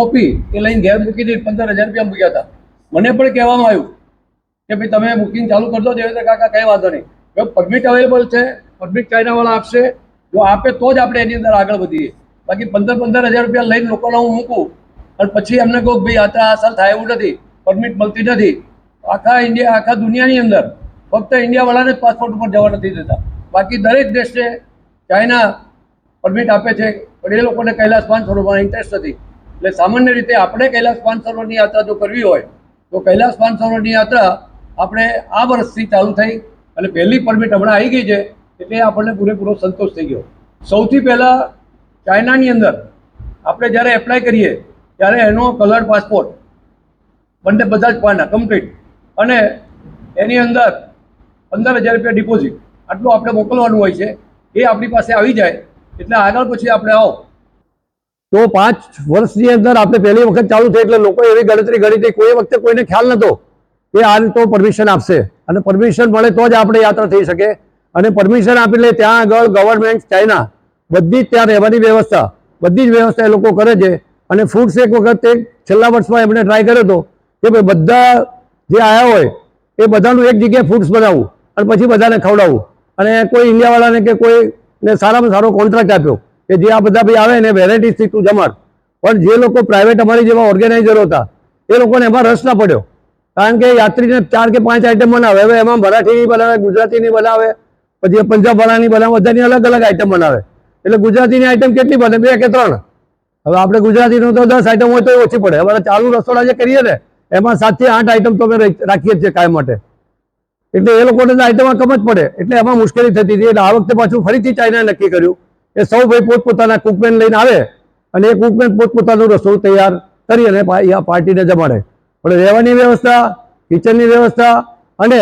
Copy એ લઈને ઘેર મૂકી દીધી, 15,000 રૂપિયા મૂક્યા હતા. મને પણ કહેવામાં આવ્યું કે ભાઈ તમે બુકિંગ ચાલુ કરજો દેવેન્દ્ર કાકા, કંઈ વાંધો નહીં. જો પરમિટ અવેલેબલ છે, પરમિટ ચાઇનાવાળા આપશે, જો આપે તો જ આપણે એની અંદર આગળ વધીએ. બાકી 15,000 રૂપિયા લઈને લોકોને હું મૂકું અને પછી એમને કહું ભાઈ યાત્રા અસર થાય એવું નથી, પરમિટ મળતી નથી. આખા ઇન્ડિયા, આખા દુનિયાની અંદર ફક્ત ઇન્ડિયાવાળાને જ પાસપોર્ટ ઉપર જવા નથી દેતા. બાકી દરેક દેશને ચાઇના પરમિટ આપે છે, પણ એ લોકોને કૈલાસ માનસરોવરમાં ઇન્ટરેસ્ટ નથી. એટલે સામાન્ય રીતે આપણે કૈલાસ માનસરોવરની યાત્રા જો કરવી હોય તો કૈલાસ માનસરોવરની યાત્રા આપણે આ વર્ષથી ચાલુ થઈ અને પહેલી પરમિટ હમણાં આવી ગઈ છે, એટલે આપણને પૂરેપૂરો સંતોષ થઈ ગયો. સૌથી પહેલાં ચાઇનાની અંદર આપણે જ્યારે એપ્લાય કરીએ ત્યારે એનો કલર પાસપોર્ટ બંને બધા જ પાના કમ્પ્લીટ અને એની અંદર 15,000 રૂપિયા ડિપોઝિટ આટલું આપણે મોકલવાનું હોય છે. એ આપણી પાસે આવી જાય એટલે આગળ પછી આપણે આવો. તો 5 વર્ષની અંદર આપણે પહેલી વખત ચાલુ થઈ એટલે લોકો એવી ગણતરી કરી હતી, કોઈ વખતે કોઈને ખ્યાલ નહોતો કે આ તો પરમિશન આપશે અને પરમિશન મળે તો જ આપણે યાત્રા થઈ શકે. અને પરમિશન આપી લે ત્યાં આગળ ગવર્મેન્ટ ચાઇના બધી જ ત્યાં રહેવાની વ્યવસ્થા, બધી જ વ્યવસ્થા એ લોકો કરે છે. અને ફૂડ્સ એક વખત છેલ્લા વર્ષમાં એમણે ટ્રાય કર્યો હતો કે ભાઈ બધા જે આવ્યા હોય એ બધાનું એક જગ્યાએ ફૂડ્સ બનાવવું અને પછી બધાને ખવડાવવું. અને કોઈ ઇન્ડિયાવાળાને કે કોઈને સારામાં સારો કોન્ટ્રાક્ટ આપ્યો કે જે આ બધા ભાઈ આવે ને વેરાયટીથી તું જમાડ. પણ જે લોકો પ્રાઇવેટ અમારી જેવા ઓર્ગેનાઇઝરો હતા એ લોકોને એમાં રસ ના પડ્યો, કારણ કે યાત્રીને 4 કે 5 આઈટમ બનાવે. હવે એમાં મરાઠીની બનાવે, ગુજરાતીની બનાવે, પછી પંજાબવાળાની બનાવે, બધાની અલગ અલગ આઈટમ બનાવે. એટલે ગુજરાતીની આઈટમ કેટલી બને? 2 કે 3. હવે આપણે ગુજરાતીનું તો 10 આઈટમ હોય તો ઓછી પડે. અમારા ચાલુ રસોડા જે કરીએ ને એમાં 7 થી 8 આઈટમ તો અમે રાખીએ છીએ કાયમ માટે. એટલે એ લોકોને આઈટમમાં કમ જ પડે, એટલે એમાં મુશ્કેલી થતી હતી. એટલે આ વખતે પાછું ફરીથી ચાઇનાએ નક્કી કર્યું કે સૌ ભાઈ પોતપોતાના કુકમેન લઈને આવે અને એ કુકમેન પોતપોતાનું રસોડું તૈયાર કરી અને પાર્ટીને જમાડે. પણ રહેવાની વ્યવસ્થા, કિચનની વ્યવસ્થા અને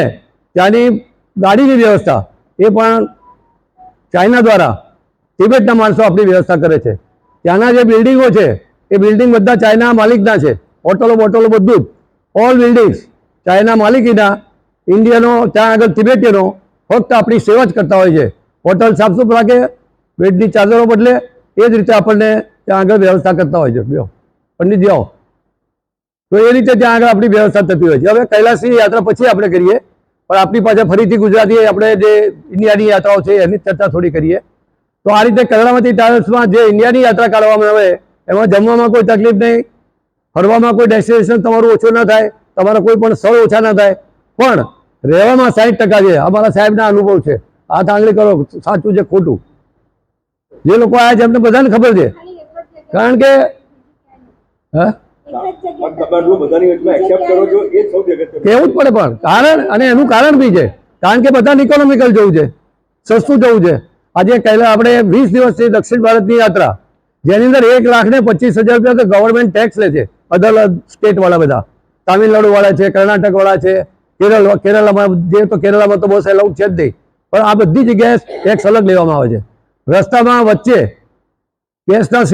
ત્યાંની ગાડીની વ્યવસ્થા એ પણ ચાઇના દ્વારા તિબેટના માણસો આપણી વ્યવસ્થા કરે છે. ત્યાંના જે બિલ્ડિંગો છે એ બિલ્ડિંગ બધા ચાઇના માલિકના છે. હોટલો બોટલો બધું જ ઓલ બિલ્ડિંગ્સ ચાઇના માલિકીના. ઇન્ડિયનો ત્યાં આગળ તિબેટીયનો ફક્ત આપણી સેવા જ કરતા હોય છે. હોટલ સાફસૂફ રાખે, બેડની ચાદરો બદલે, એ જ રીતે આપણને ત્યાં આગળ વ્યવસ્થા કરતા હોય છે. બેહો પંડિતજી આવો. તો એ રીતે ત્યાં આગળ આપણી વ્યવસ્થા થતી હોય છે. હવે કૈલાસની યાત્રા પછી આપણે કરીએ, પણ આપણી પાસે ફરીથી ગુજરાતી આપણે જે ઇન્ડિયાની યાત્રાઓ છે એની ચર્ચા થોડી કરીએ. તો આ રીતે કર્ણાવતી ટ્રાવેલ્સમાં જે ઇન્ડિયાની યાત્રા કાઢવામાં આવે એમાં જમવામાં કોઈ તકલીફ નહીં, ફરવામાં કોઈ ડેસ્ટિનેશન તમારું ઓછું ન થાય, તમારા કોઈ પણ સ્થળ ઓછા ન થાય, પણ રહેવામાં 60% છે. અમારા સાહેબના અનુભવ છે. હાથ આંગળી કરો સાચું છે ખોટું. જે લોકો આવ્યા છે એમને બધાને ખબર છે, કારણ કે કેવું જ પડે. પણ કારણ અને એનું કારણ બી છે, કારણ કે બધાને ઇકોનોમિકલ જવું છે, સસ્તું જવું છે. આજે આપણે 20 દિવસથી દક્ષિણ ભારતની યાત્રા, જેની અંદર 1,25,000 રૂપિયા તો ગવર્મેન્ટ ટેક્સ લે છે. અધર સ્ટેટ વાળા બધા, તામિલનાડુ વાળા છે, કર્ણાટક વાળા છે, કેરળમાં જે તો કેરળમાં તો બહુ એલાઉડ છે જ નહીં, પણ આ બધી જગ્યાએ ટેક્સ અલગ લેવામાં આવે છે. રસ્તામાં વચ્ચે ગેસના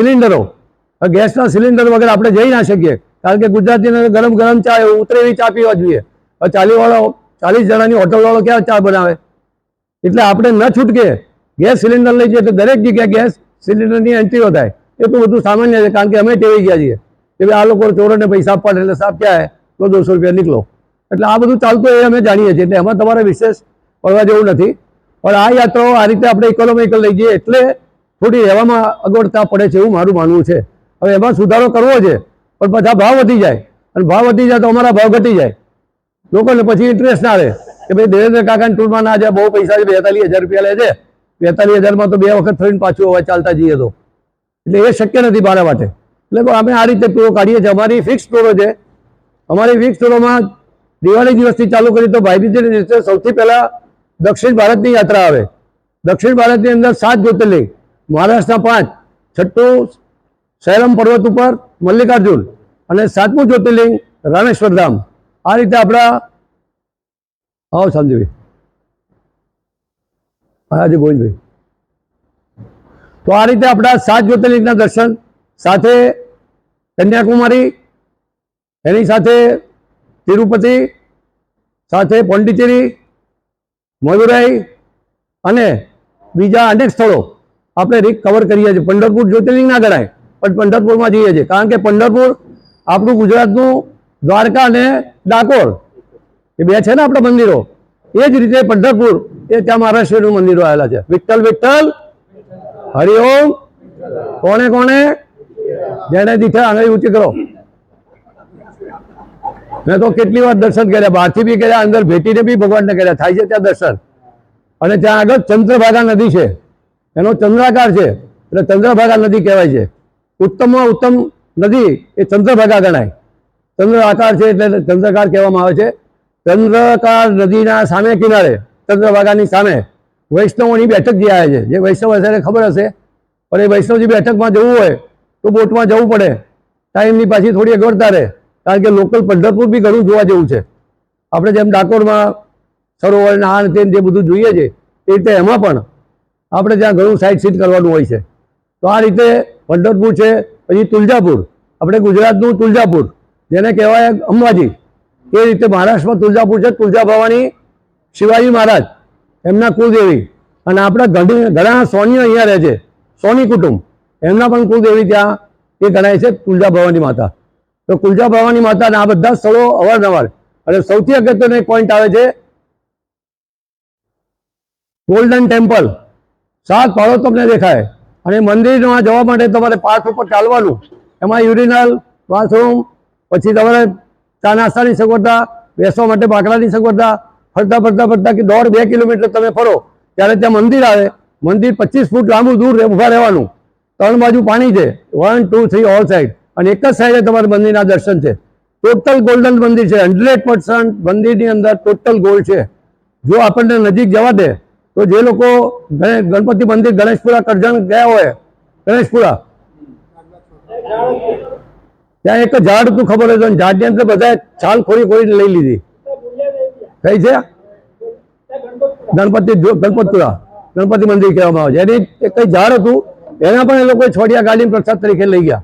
સિલિન્ડર વગર આપણે જઈ ના શકીએ, કારણ કે ગુજરાતીને ગરમ ગરમ ચા ઉતરે એવી ચા પીવા જોઈએ. 40 જણાની હોટલવાળો ક્યાં ચા બનાવે? એટલે આપણે ન છૂટકે ગેસ સિલિન્ડર લઈ જઈએ તો દરેક જગ્યાએ ગેસ સિલિન્ડરની એન્ટ્રીઓ થાય. એ તો બધું સામાન્ય છે, કારણ કે અમે ટેવાઈ ગયા છીએ કે ભાઈ આ લોકો ચોરોને પૈસા આપવા એટલે સાહેબ ક્યાં હે તો 200 રૂપિયા નીકળો. એટલે આ બધું ચાલતું એ અમે જાણીએ છીએ, એટલે એમાં તમારે વિશેષ પડવા જેવું નથી. પણ આ યાત્રાઓ આ રીતે આપણે ઇકોનોમિકલ લઈ જઈએ એટલે થોડી રહેવામાં અગવડતા પડે છે એવું મારું માનવું છે. હવે એમાં સુધારો કરવો છે, પણ બધા ભાવ વધી જાય અને ભાવ વધી જાય તો અમારા ભાવ ઘટી જાય. લોકોને પછી ઇન્ટરેસ્ટ ના આવે કે ભાઈ દેવેન્દ્ર કાકાની ટૂરમાં ના જાય, બહુ પૈસા છે, 42,000 રૂપિયા લે છે, 42,000માં તો 2 વખત થઈને પાછું હવે ચાલતા જઈએ તો, એટલે એ શક્ય નથી મારા માટે. એટલે અમે આ રીતે ટૂરો કાઢીએ છીએ. અમારી ફિક્સ ટૂરો છે. અમારી ફિક્સ ટૂરોમાં દિવાળી દિવસથી ચાલુ કરી તો ભાઈબીજની દિવસે સૌથી પહેલાં દક્ષિણ ભારતની યાત્રા આવે. દક્ષિણ ભારતની અંદર 7 જ્યોતિર્લિંગ, મહારાષ્ટ્રના 5, છઠ્ઠું સૈલમ પર્વત ઉપર મલ્લિકાર્જુન અને 7મું જ્યોતિર્લિંગ રામેશ્વર ધામ. આ રીતે આપણા આવો સંજીવી હાજી ગોવિંદભાઈ. તો આ રીતે આપણા 7 જ્યોતિર્લિંગના દર્શન સાથે કન્યાકુમારી, એની સાથે તિરુપતિ, સાથે પોંડિચેરી, મદુરાઈ અને બીજા અનેક સ્થળો આપણે કવર કરીએ છીએ. પંઢરપુર જ્યોતિર્લિંગ ના ગણાય, પંઢરપુરમાં જઈએ છીએ, કારણ કે પંઢરપુર આપણું ગુજરાતનું દ્વારકા અને ડાકોર એ બે છે ને આપણા મંદિરો, એ જ રીતે પંઢરપુર એ ત્યાં મહારાષ્ટ્રનું મંદિરો આવેલા છે. વિઠ્ઠલ વિઠ્ઠલ હરિઓમ. કોણે કોણે જેને દીઠે આંગળી ઊંચી કરો. મેં તો કેટલી વાર દર્શન કર્યા, બહારથી બી કર્યા, અંદર ભેટીને બી ભગવાનને કર્યા. થાય છે ત્યાં દર્શન. અને ત્યાં આગળ ચંદ્રભાગા નદી છે, એનો ચંદ્રાકાર છે એટલે ચંદ્રભાગા નદી કહેવાય છે. ઉત્તમમાં ઉત્તમ નદી એ ચંદ્રભાગા ગણાય. ચંદ્ર આકાર છે એટલે ચંદ્રકાર કહેવામાં આવે છે. ચંદ્રકાર નદીના સામે કિનારે, ચંદ્રભાગાની સામે વૈષ્ણવોની બેઠક જે આવે છે, જે વૈષ્ણવ હશે ખબર હશે, પણ એ વૈષ્ણવજી બેઠકમાં જવું હોય તો બોટમાં જવું પડે, ટાઈમની પાછી થોડી અગવડતા રહે, કારણ કે લોકલ પંઢરપુર બી ઘણું જોવા જેવું છે. આપણે જેમ ડાકોરમાં સરોવર નાણ તે જે બધું જોઈએ છે એ રીતે એમાં પણ આપણે ત્યાં ઘણું સાઈડ સીટ કરવાનું હોય છે. તો આ રીતે પંઢરપુર છે. પછી તુલજાપુર, આપણે ગુજરાતનું તુલજાપુર જેને કહેવાય અંબાજી, એ રીતે મહારાષ્ટ્રમાં તુલજાપુર છે. તુલજા ભવાની શિવાજી મહારાજ એમના કુલદેવી, અને આપણા ઘણા સોનીઓ અહીંયા રહે છે, સોની કુટુંબ, એમના પણ કુલદેવી ત્યાં એ ગણાય છે તુલજા ભવાની માતા. તો તુલજા ભવાની માતાના આ બધા સ્થળો અવારનવાર, અને સૌથી અગત્યનો એક પોઈન્ટ આવે છે ગોલ્ડન ટેમ્પલ. 7 પહાડો તમને દેખાય, અને મંદિરમાં જવા માટે તમારે પાથ ઉપર ચાલવાનું, એમાં યુરિનલ, બાથરૂમ, પછી તમારે ચા નાસ્તાની સગવડતા, બેસવા માટે બાકડાની સગવડતા, ફરતા ફરતા ફરતા કે 1.5-2 કિલોમીટર તમે ફરો ત્યારે ત્યાં મંદિર આવે. મંદિર 25 ફૂટ લાંબુ દૂર ઊભા રહેવાનું, 3 બાજુ પાણી છે, 1, 2, 3 ઓલ સાઈડ, અને એક જ સાઈડે તમારે મંદિરના દર્શન છે. ટોટલ ગોલ્ડન મંદિર છે, 100% મંદિરની અંદર ટોટલ ગોલ્ડ છે. જો આપણને નજીક જવા દે તો જે લોકો ગણપતિ મંદિર ગણેશપુરા કરજણ ગયા હોય, ગણેશપુરા ત્યાં એક ઝાડ હતું, ખબર હોય તો, ઝાડની અંદર બધા છાલ ખોરી ખોરીને લઈ લીધી. કઈ છે? ગણપતપુરા ગણપતિ મંદિર કહેવામાં આવે છે. એની કઈ ઝાડ હતું, એના પણ એ લોકો છોડિયા ગાડીને પ્રસાદ તરીકે લઈ ગયા.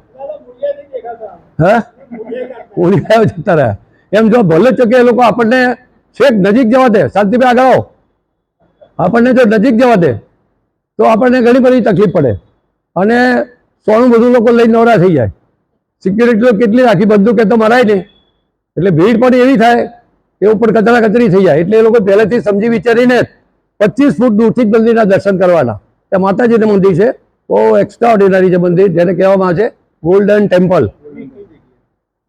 હા, ઓલી જતા રહ્યા. એમ જો ભલે ચકે એ લોકો આપણને છેક નજીક જવા દે, શાંતિભાઈ આગળ આવો, આપણને જો નજીક જવા દે તો આપણને ઘણી બધી તકલીફ પડે, અને સોનું બધું લોકો લઈને નવરા થઈ જાય. સિક્યુરિટી કેટલી રાખી, બધું કે તો મરાય નહીં, એટલે ભીડ પણ એવી થાય એ ઉપર કચરા કચરી થઈ જાય. એટલે એ લોકો પહેલેથી સમજી વિચારીને 25 ફૂટ દૂરથી જ મંદિરના દર્શન કરવાના. ત્યાં માતાજીનું મંદિર છે, બહુ એક્સ્ટ્રા ઓર્ડિનરી છે મંદિર, જેને કહેવામાં આવે છે ગોલ્ડન ટેમ્પલ.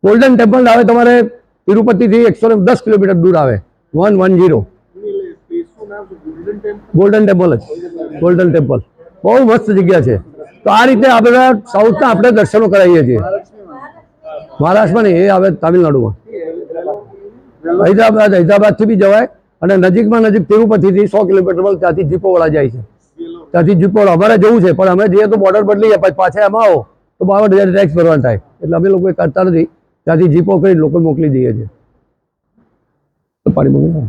ગોલ્ડન ટેમ્પલ આવે તમારે તિરુપતિથી 110 કિલોમીટર દૂર આવે, 110. ગોલ્ડન ટેમ્પલ જ, ગોલ્ડન ટેમ્પલ બહુ મસ્ત જગ્યા છે. તો આ રીતે આ બધા સાઉથના આપણે દર્શનો કરાવીએ છીએ. મહારાષ્ટ્રમાં નહીં, એ આવે તામિલનાડુમાં. હૈદરાબાદથી બી જવાય, અને નજીકમાં નજીક તિરુપતિથી 100 કિલોમીટર ત્યાંથી જીપોવાળા જાય છે. ત્યાંથી જીપોવાળા અમારે જવું છે, પણ અમે જઈએ તો બોર્ડર બદલી જાય, પછી પાછા એમાં આવો તો 62,000 ટેક્સ ભરવાનું થાય, એટલે અમે લોકો કરતા નથી. ત્યાંથી જીપો કરી લોકો મોકલી દઈએ છીએ. પાણી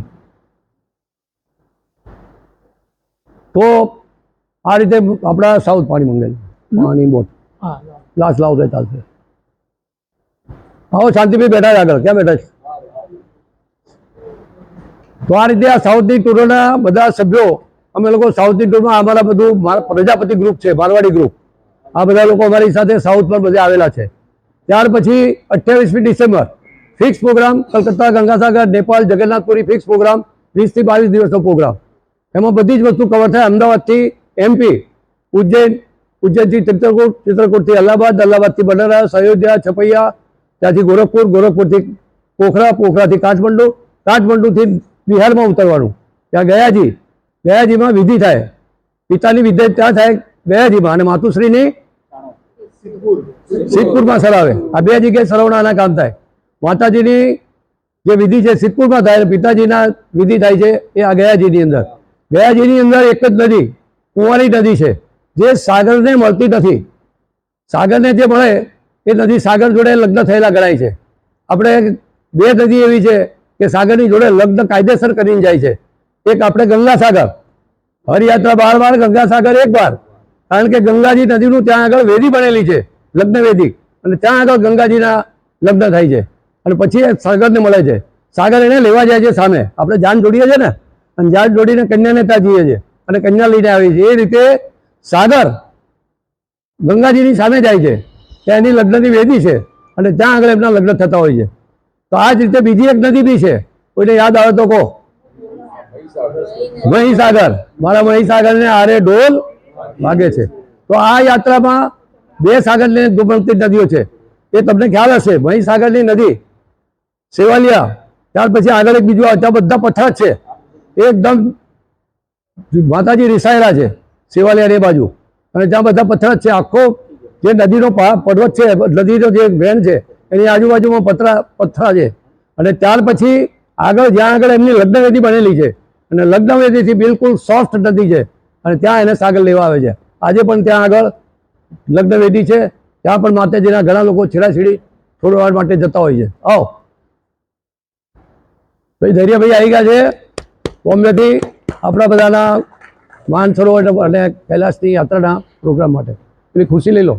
તો આ રીતે આપણા સાઉથ પાણી મંગાવી, પાણી બોટ ગ્લાસ લાવ તો ચાલશે. આવો શાંતિભાઈ બેઠા આગળ, ક્યાં બેઠા છે? તો આ રીતે આ સાઉથની ટૂરોના બધા સભ્યો, અમે લોકો સાઉથની ટૂરમાં અમારા બધું પ્રજાપતિ ગ્રુપ છે, મારવાડી ગ્રુપ, આ બધા લોકો અમારી સાથે સાઉથ પર બધે આવેલા છે. ત્યાર પછી 28મી December fix programme, Calcutta, Gangasagar, Nepal, Jagannathpuri fix programme, 20 થી 22 દિવસનો પ્રોગ્રામ. એમાં બધી જ વસ્તુ કવર થાય. અમદાવાદથી MP, ઉજ્જૈનથી ચિત્રકૂટ, ચિત્રકૂટથી અલ્હાબાદ, અલ્હાબાદથી બનારસ, અયોધ્યા, છપૈયા, ત્યાંથી ગોરખપુર, ગોરખપુરથી પોખરા, પોખરાથી કાઠમંડુ, કાઠમંડુથી બિહારમાં ઉતરવાનું, ત્યાં ગયાજીમાં વિધિ થાય, પિતાની વિધિ ત્યાં થાય ગયાજીમાં, અને માતુશ્રીની સિદ્ધપુરમાં સરાવે. આ 2 જગ્યાએ સરાવણાના કામ થાય. માતાજીની જે વિધિ છે સિદ્ધપુરમાં થાય, પિતાજીના વિધિ થાય છે એ આ ગયાજીની અંદર. ગયાજીની અંદર એક જ નદી, કુંવારી નદી છે, જે સાગરને મળતી નથી. સાગરને જે મળે એ નદી સાગર જોડે લગ્ન થયેલા ગણાય છે. આપણે 2 નદી એવી છે કે સાગરની જોડે લગ્ન કાયદેસર કરીને જાય છે. એક આપણે ગંગા સાગર, હરયાત્રા 12 વાર, ગંગા સાગર 1 વાર, કારણ કે ગંગાજી નદીનું ત્યાં આગળ વેદી બનેલી છે, લગ્ન વેદી, અને ત્યાં આગળ ગંગાજીના લગ્ન થાય છે, અને પછી સાગરને મળે છે. સાગર એને લેવા જાય છે સામે, આપણે જાન જોડીએ છીએ ને, અને જાન જોડીને કન્યાને ત્યાં જઈએ છીએ, અને કન્યા લઈને આવીએ છીએ. એ રીતે સાગર ગંગાજીની સામે જાય છે, ત્યાં એની લગ્નની વેદી છે અને ત્યાં આગળ એમના લગ્ન થતા હોય છે. તો આ જ રીતે બીજી એક નદી બી છે, કોઈને યાદ આવે તો કહો. મહીસાગર. મારા મહીસાગરને આરે ઢોલ વાગે છે. તો આ યાત્રામાં 2 સાગરને જોડતી નદીઓ છે, એ તમને ખ્યાલ હશે. મહીસાગરની નદી સેવાલિયા, ત્યાર પછી આગળ એક બીજું ત્યાં બધા પથ્થર છે, એકદમ માતાજી રિસાયેલા છે સેવાલિયા એ બાજુ, અને ત્યાં બધા પથ્થર જ છે. આખો જે નદીનો પર્વત છે, નદીનો જે વેણ છે એની આજુબાજુમાં પથ્થર છે. અને ત્યાર પછી આગળ જ્યાં આગળ એમની લગ્નવેદી બનેલી છે, અને લગ્નવેદીથી બિલકુલ સોફ્ટ નદી છે, અને ત્યાં એને સાગર લેવા આવે છે. આજે પણ ત્યાં આગળ લગ્નવેદી છે, ત્યાં પણ માતાજીના ઘણા લોકો છેડાછેડી થોડી વાર માટે જતા હોય છે. આવો ભાઈ, ધૈર્યભાઈ આવી ગયા છે બોમ્બેથી આપણા બધાના માનસરોવર અને કૈલાસની યાત્રાના પ્રોગ્રામ માટે. પેલી ખુરશી લઈ લો.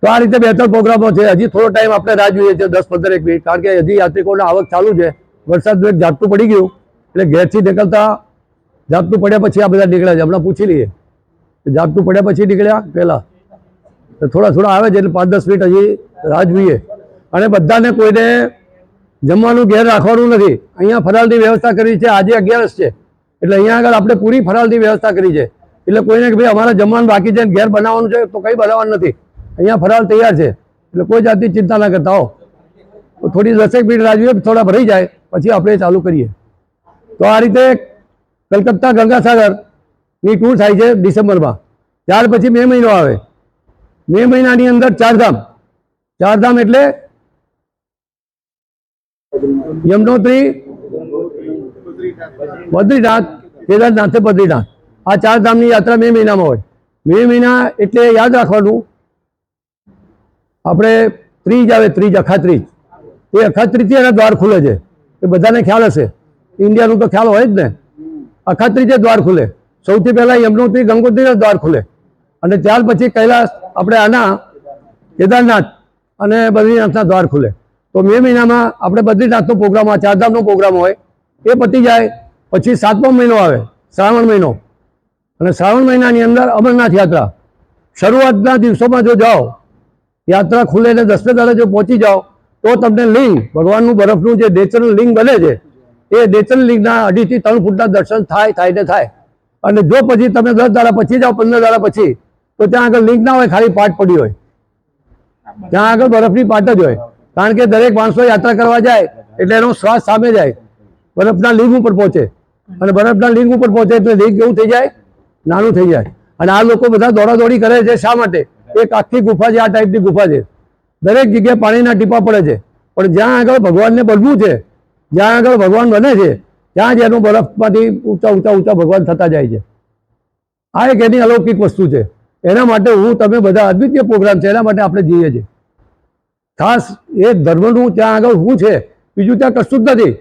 તો આ રીતે 2-3 પ્રોગ્રામો છે. હજી થોડો ટાઈમ આપણે રાહ જોઈએ છીએ, 10-15 મિનિટ, કારણ કે હજી યાત્રિકોની આવક ચાલુ છે. વરસાદનું એક ઝાપટું પડી ગયું એટલે ઘેરથી નીકળતા ઝાપટું પડ્યા પછી આ બધા નીકળ્યા છે. હમણાં પૂછી લઈએ, ઝાપટું પડ્યા પછી નીકળ્યા પહેલા થોડા આવે છે, એટલે 5-10 મિનિટ હજી રાહ જોઈએ. અને બધાને કોઈને જમવાનું ઘેર રાખવાનું નથી. અહીંયા ફરાળની વ્યવસ્થા કરી છે. આજે 11 છે એટલે અહીંયા આગળ આપણે પૂરી ફરાળની વ્યવસ્થા કરી છે. એટલે કોઈને કે ભાઈ અમારે જમવાનું બાકી છે, ઘેર બનાવવાનું છે, તો કંઈ બનાવવાનું નથી. અહીંયા ફરાળ તૈયાર છે, એટલે કોઈ જાતની ચિંતા ના કરતા હો. થોડી 10 મિનિટ રાહ જોઈએ, થોડા ભરાઈ જાય પછી આપણે ચાલુ કરીએ. તો આ રીતે કલકત્તા ગંગાસાગરની ટૂર થાય છે ડિસેમ્બરમાં. ત્યાર પછી મે મહિનો આવે. મે મહિનાની અંદર 4 ધામ. 4 ધામ એટલે યમનોત્રી, બદ્રીનાથ, કેદારનાથ, બદ્રીનાથ. આ 4 ધામની યાત્રા મે મહિનામાં હોય. મે મહિના એટલે યાદ રાખવાનું, આપણે ત્રીજ આવે, ત્રીજ અખાત્રીજ. એ અખાત્રીજથી એના દ્વાર ખુલે છે, એ બધાને ખ્યાલ હશે. ઇન્ડિયાનું તો ખ્યાલ હોય જ ને. અખાત્રીજે દ્વાર ખુલે. સૌથી પહેલાં યમનોત્રી, ગંગોત્રીના દ્વાર ખુલે, અને ત્યાર પછી કૈલાસ આપણે આના કેદારનાથ અને બદ્રીનાથના દ્વાર ખુલે. તો મે મહિનામાં આપણે બદ્રીનાથનો પ્રોગ્રામ હોય, 4 ધામનો પ્રોગ્રામ હોય. એ પતી જાય પછી 7મો મહિનો આવે, શ્રાવણ મહિનો. અને શ્રાવણ મહિનાની અંદર અમરનાથ યાત્રા. શરૂઆતના દિવસોમાં જો જાઓ, યાત્રા ખુલે ને 10મે દાડે જો પહોંચી જાઓ, તો તમને લિંગ, ભગવાનનું બરફનું જે નેચરલ લિંગ બને છે, એ નેચરલ લિંગના 2.5 થી 3 ફૂટના દર્શન થાય. અને જો પછી તમે 10 દાડા પછી જાઓ, 15 દાડા પછી, તો ત્યાં આગળ લિંગ ના હોય, ખાલી પાટ પડી હોય. ત્યાં આગળ બરફની પાટ જ હોય, કારણ કે દરેક માણસો યાત્રા કરવા જાય એટલે એનો શ્વાસ સામે જાય, બરફના લિંગ ઉપર પહોંચે. અને બરફના લિંગ ઉપર પહોંચે એટલે લિંગ કેવું થઈ જાય? નાનું થઈ જાય. અને આ લોકો બધા દોડાદોડી કરે છે. શા માટે? એક આખી ગુફા છે, આ ટાઈપની ગુફા છે. દરેક જગ્યાએ પાણીના ટીપા પડે છે, પણ જ્યાં આગળ ભગવાનને બનવું છે, જ્યાં આગળ ભગવાન બને છે, ત્યાં જ એનું બરફમાંથી ઊંચા ભગવાન થતા જાય છે. આ એક એની અલૌકિક વસ્તુ છે. એના માટે તમે બધા અદ્વિતીય પ્રોગ્રામ છે, એના માટે આપણે જઈએ છીએ. ખાસ એ ધર્મનું ત્યાં આગળ શું છે, બીજું ત્યાં કશું જ નથી.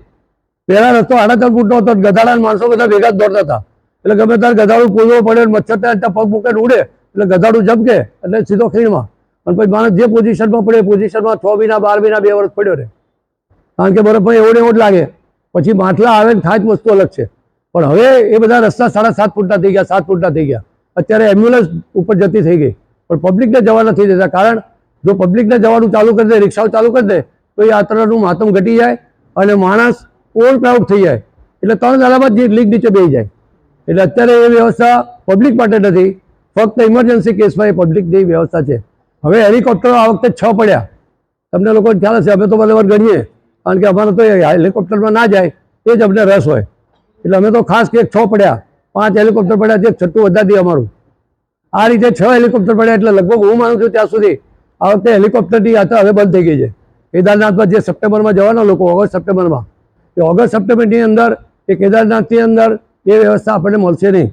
પહેલા રસ્તો 8.5 ફૂટનો હતો, ગધાડા માણસો બધા ભેગા જ દોડતા હતા. એટલે ગમે ત્યારે ગધાડું કૂદવો પડે, મચ્છર ત્યાં પગ મૂકે ઉડે એટલે ગધાડું ઝબકે એટલે સીધો ખીણમાં. અને પછી માણસ જે પોઝિશનમાં પડે એ પોઝિશનમાં 6 મહિના, 12 મહિના, 2 વર્ષ પડ્યો રહે, કારણ કે બરફમાં એવડે જ લાગે. પછી માટલા આવે ને થાય જ વસ્તુ અલગ છે. પણ હવે એ બધા રસ્તા 7.5 ફૂટના થઈ ગયા, 7 ફૂટના થઈ ગયા. અત્યારે એમ્બ્યુલન્સ ઉપર જતી થઈ ગઈ, પણ પબ્લિકને જવા નથી દેતા. કારણ જો પબ્લિકને જવાનું ચાલુ કરી દે, રિક્ષાઓ ચાલુ કરી દે, તો એ યાત્રાનું મહાત્મ ઘટી જાય અને માણસ ઓવરક્રાઉડ થઈ જાય. એટલે 3 દાડામાં જ લીક નીચે બેસી જાય. એટલે અત્યારે એ વ્યવસ્થા પબ્લિક માટે નથી, ફક્ત ઇમરજન્સી કેસમાં એ પબ્લિકની વ્યવસ્થા છે. હવે હેલિકોપ્ટરો આ વખતે 6 પડ્યા. તમને લોકોને ખ્યાલ હશે, અમે તો બરાબર ગણીએ, કારણ કે અમારે તો હેલિકોપ્ટરમાં ના જાય એ જ અમને રસ હોય. એટલે અમે તો ખાસ કે 6 પડ્યા, 5 હેલિકોપ્ટર પડ્યા, જે 6ઠું વધારી દે અમારું. આ રીતે 6 હેલિકોપ્ટર પડ્યા. એટલે લગભગ હું માનું છું ત્યાં સુધી આ વખતે હેલિકોપ્ટરની યાત્રા હવે બંધ થઈ ગઈ છે. કેદારનાથમાં જે સપ્ટેમ્બરમાં જવાના લોકો, ઓગસ્ટ સપ્ટેમ્બરમાં, એ ઓગસ્ટ સપ્ટેમ્બરની અંદર એ કેદારનાથની અંદર એ વ્યવસ્થા આપણને મળશે નહીં.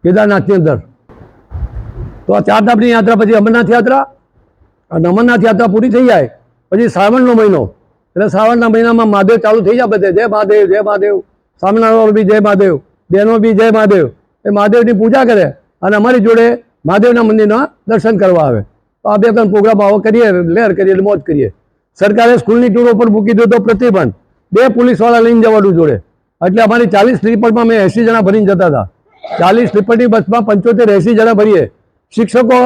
કેદારનાથની અંદર તો આ 4 ધામની યાત્રા પછી અમરનાથ યાત્રા, અને અમરનાથ યાત્રા પૂરી થઈ જાય પછી શ્રાવણનો મહિનો. એટલે શ્રાવણના મહિનામાં મહાદેવ ચાલુ થઈ જાય બધે. જય મહાદેવ, જય મહાદેવ. સ્વામિનારાયણ બી જય મહાદેવ, બહેનો બી જય મહાદેવ. એ મહાદેવની પૂજા કરે અને અમારી જોડે મહાદેવના મંદિરના દર્શન કરવા આવે. તો આ 2-3 પ્રોગ્રામ આવો કરીએ, લહેર કરીએ, મોજ કરીએ. સરકારે સ્કૂલની ટૂરો પર મૂકી દીધો પ્રતિબંધ. 2 પોલીસવાળા લઈને જવાનું જોડે. એટલે અમારી 40 સ્લીપરમાં મેં 80 જણા ભરીને જતા હતા. 40 સ્લીપરની બસમાં 75-80 જણા ભરીએ. શિક્ષકો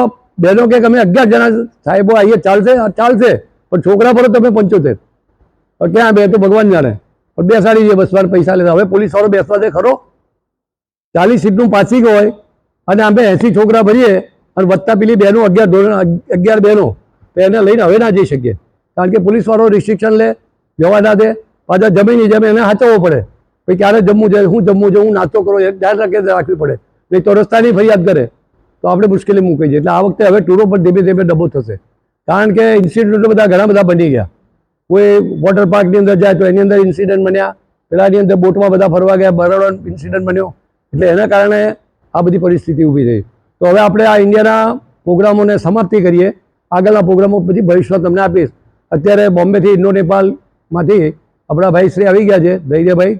બહેનો કે અમે 11 જણા સાહેબો આવીએ ચાલશે પણ છોકરા પર તમે 75 ક્યાં બે તો ભગવાન જાણે પણ બેસાડી દે બસ વાર પૈસા લેતા. હવે પોલીસ વાળો બેસવા દે ખરો? 40 સીટનું પાસિંગ હોય અને અમે 80 છોકરા ભરીએ અને વત્તા પેલી બહેનો 11 બહેનો તો એને લઈને હવે ના જઈ શકીએ, કારણ કે પોલીસ વાળો રિસ્ટ્રિક્શન લે, જવા ના દે. પાછા જમીન જમે એને સાચવવો પડે, ભાઈ ક્યારે જમવું છે, હું જમવું છે, હું નાસ્તો કરો, એક ધ્યાન રાખવી પડે, નહીં તો રસ્તાની ફરિયાદ કરે તો આપણે મુશ્કેલી મૂકી છે. એટલે આ વખતે હવે ટૂરો પર ધીમે ધીમે ડબો થશે, કારણ કે ઇન્સિડન્ટો ઘણા બધા બની ગયા. કોઈ વોટર પાર્કની અંદર જાય તો એની અંદર ઇન્સિડન્ટ બન્યા, પેલાની અંદર બોટમાં બધા ફરવા ગયા, બરાબર ઇન્સિડન્ટ બન્યો. એટલે એના કારણે આ બધી પરિસ્થિતિ ઊભી થઈ. તો હવે આપણે આ ઇન્ડિયાના પ્રોગ્રામોને સમાપ્તિ કરીએ. આગળના પ્રોગ્રામો પછી ભવિષ્યમાં તમને આપીશ. અત્યારે બોમ્બેથી ઇન્ડો નેપાળમાંથી આપણા ભાઈ શ્રી આવી ગયા છે, ધૈર્યભાઈ.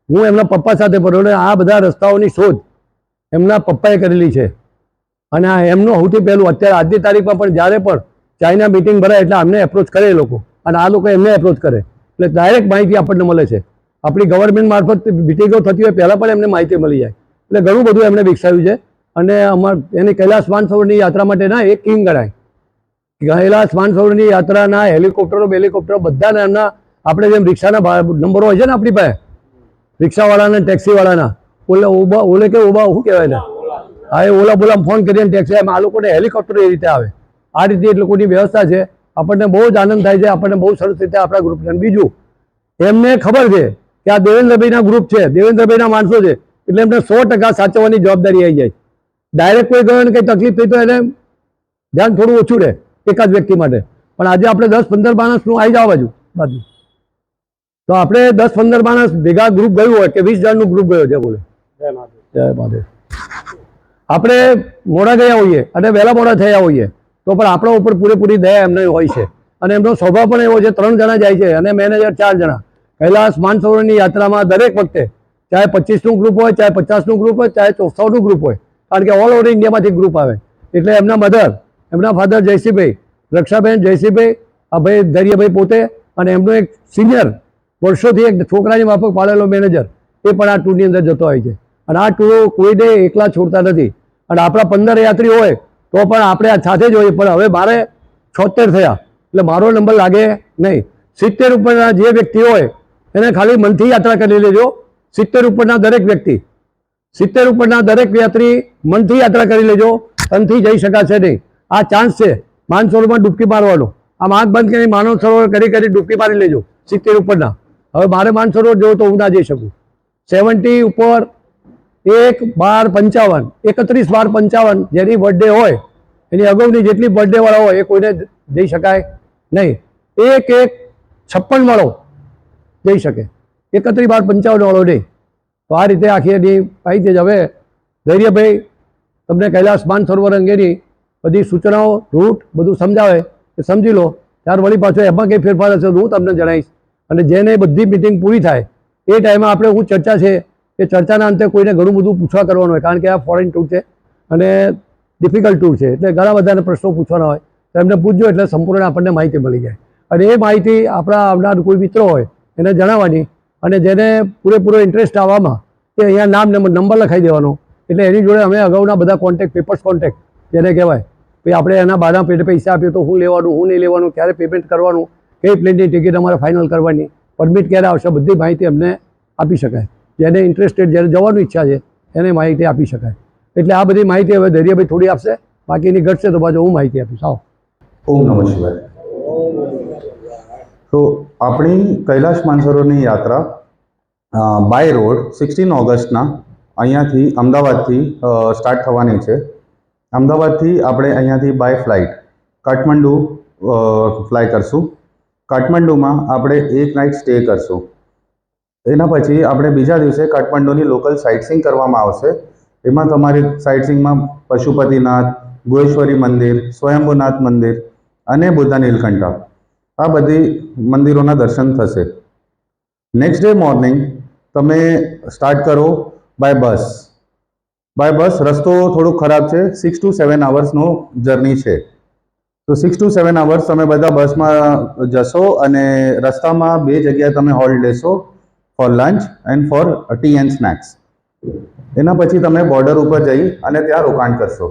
હું એમના પપ્પા સાથે ફર્યો અને આ બધા રસ્તાઓની શોધ એમના પપ્પાએ કરેલી છે. અને એમનું સૌથી પહેલું અત્યારે આજની તારીખમાં પણ જ્યારે પણ ચાઇના મિટિંગ ભરાય એટલે અમને એપ્રોચ કરે એ લોકો, અને આ લોકો એમને એપ્રોચ કરે, એટલે ડાયરેક્ટ માહિતી આપણને મળે છે. આપણી ગવર્મેન્ટ મારફત મિટિંગો થતી હોય પહેલાં પણ એમને માહિતી મળી જાય. એટલે ઘણું બધું એમણે વિકસાવ્યું છે. અને એની કૈલાસ માનસરોવરની યાત્રા માટેના એક કિંગ ગણાય. કૈલાસ માનસરોવરની યાત્રાના હેલિકોપ્ટરો બધાના એમના, આપણે જેમ રિક્ષાના નંબરો હોય છે ને આપણી પાસે, રિક્ષાવાળાના ટેક્સીવાળાના, ઓલે કે ઓબા શું કહેવાય ને, હા એ ઓલા બોલા ફોન કરીને ટેક્સી, એમ આ લોકોને હેલિકોપ્ટર એ રીતે આવે. આ રીતે એ લોકોની વ્યવસ્થા છે. આપણને બહુ જ આનંદ થાય છે, આપણને બહુ સરસ રીતે આપણા ગ્રુપ છે. બીજું એમને ખબર છે કે આ દેવેન્દ્રભાઈના ગ્રુપ છે, દેવેન્દ્રભાઈના માણસો છે, એટલે એમને 100% સાચવવાની જવાબદારી આવી જાય. ડાયરેક્ટ કોઈ ગયો ને કંઈ તકલીફ થઈ તો એને ધ્યાન થોડું ઓછું રહે એકાદ વ્યક્તિ માટે. પણ આજે આપણે 10-15 માણસનું આવી જવા બાજુ તો આપણે 10-15 માણસ ભેગા ગ્રુપ ગયું હોય કે 20 જણનું ગ્રુપ ગયો છે, બોલે જય મહાદેવ. આપણે મોડા ગયા હોઈએ અને વહેલા મોડા થયા હોઈએ તો પણ આપણા ઉપર પૂરેપૂરી દયા એમને હોય છે. અને એમનો સ્વભાવ પણ એવો છે, 3 જણા જાય છે અને મેનેજર 4 જણા. કૈલાસ માનસરોવરની યાત્રામાં દરેક વખતે ચાહે 25નું ગ્રુપ હોય, ચાહે 50નું ગ્રુપ હોય, ચાહે 100નું ગ્રુપ હોય, કારણ કે ઓલ ઓવર ઇન્ડિયામાંથી ગ્રુપ આવે. એટલે એમના મધર, એમના ફાધર જયસિંહભાઈ, રક્ષાબેન જયસિંહભાઈ, આ ભાઈ ધૈર્યભાઈ પોતે, અને એમનો એક સિનિયર વર્ષોથી એક છોકરાની માફક પાડેલો મેનેજર, એ પણ આ ટૂરની અંદર જતો હોય છે. અને આ ટૂરો કોઈને એકલા છોડતા નથી. અને આપણા 15 યાત્રી હોય તો પણ આપણે આ સાથે જ હોઈએ. પણ હવે મારે 76 થયા એટલે મારો નંબર લાગે નહીં. 70 ઉપરના જે વ્યક્તિ હોય એને ખાલી મનથી યાત્રા કરી લેજો. 70 ઉપરના દરેક વ્યક્તિ, 70 ઉપરના દરેક યાત્રી મનથી યાત્રા કરી લેજો, તનથી જઈ શકાશે નહીં. આ ચાન્સ છે માનસરોવરમાં ડૂબકી મારવાનો. આમ આંખ બંધ કરી માનસરોવર કરી ડૂબકી મારી લેજો 70 ઉપરના. હવે મારે માનસરોવર જોવો તો હું ના જઈ શકું. 70 ઉપર 1/12/55 જેની બર્થડે હોય એની અગાઉની જેટલી બર્થડે વાળા હોય એ કોઈને જઈ શકાય નહીં. 1/56 વાળો જઈ શકે, 31/55 વાળો નહીં. તો આ રીતે આખી એની માહિતી જ. હવે ધૈર્યભાઈ તમને કૈલાસ માનસરોવર અંગેની બધી સૂચનાઓ, રૂટ બધું સમજાવે એ સમજી લો. ત્યાર વળી પાછો એમાં કંઈ ફેરફાર હશે તો હું તમને જણાવીશ. અને જેને બધી મિટિંગ પૂરી થાય એ ટાઈમે આપણે શું ચર્ચા છે એ ચર્ચાના અંતે કોઈને ઘણું બધું પૂછવા કરવાનું હોય, કારણ કે આ ફોરેન ટૂર છે અને ડિફિકલ્ટ ટૂર છે, એટલે ઘણા બધાને પ્રશ્નો પૂછવાના હોય તો એમને પૂછજો એટલે સંપૂર્ણ આપણને માહિતી મળી જાય. અને એ માહિતી આપણા આવનાર કોઈ મિત્રો હોય એને જણાવવાની, અને જેને પૂરેપૂરો ઇન્ટરેસ્ટ આવવામાં એ અહીંયા નામ નંબર લખાઈ દેવાનો. એટલે એની જોડે અમે અગાઉના બધા પેપર્સ કોન્ટેક્ટ જેને કહેવાય, ભાઈ આપણે એના બાના પેટે પૈસા આપ્યો તો હું લેવાનું, હું નહીં લેવાનું, ક્યારે પેમેન્ટ કરવાનું, કઈ પ્લેનની ટિકિટ અમારે ફાઇનલ કરવાની, પરમિટ ક્યારે આવશે, બધી માહિતી અમને આપી શકાય. જેને ઇન્ટરેસ્ટેડ, જેને જવાની ઈચ્છા છે એને માહિતી આપી શકાય. એટલે આ બધી માહિતી હવે ધૈર્યભાઈ થોડી આપશે, બાકીની ઘટશે તો પાછું હું માહિતી આપીશ. આવો. ઓમ નમઃ શિવાય. તો આપણી કૈલાશ માનસરોવરની યાત્રા બાય રોડ 16 ઓગસ્ટના અહીંયાથી અમદાવાદથી સ્ટાર્ટ થવાની છે. અમદાવાદથી આપણે અહીંયાથી બાય ફ્લાઇટ કાઠમંડુ ફ્લાય કરશું. કાઠમંડુમાં આપણે એક નાઇટ સ્ટે કરશું. એના પછી આપણે બીજા દિવસે કાઠમંડુની લોકલ સાઇટસીઇંગ કરવામાં આવશે. એમાં તમારી સાઇટસીઇંગમાં પશુપતિનાથ, ગોએશ્વરી મંદિર, સ્વયંભૂનાથ મંદિર અને બુદ્ધા નીલકંઠા, આ બધી મંદિરોના દર્શન થશે. નેક્સ્ટ ડે મોર્નિંગ તમે સ્ટાર્ટ કરો બાય બસ. રસ્તો થોડુંક ખરાબ છે, 6 to 7 અવર્સનો જર્ની છે. તો 6 to 7 અવર્સ તમે બધા બસમાં જશો અને રસ્તામાં 2 જગ્યાએ તમે હોલ્ટ લેશો for lunch and for tea and snacks. એના પછી તમે બોર્ડર ઉપર જઈ અને ત્યાં રોકાણ કરશો.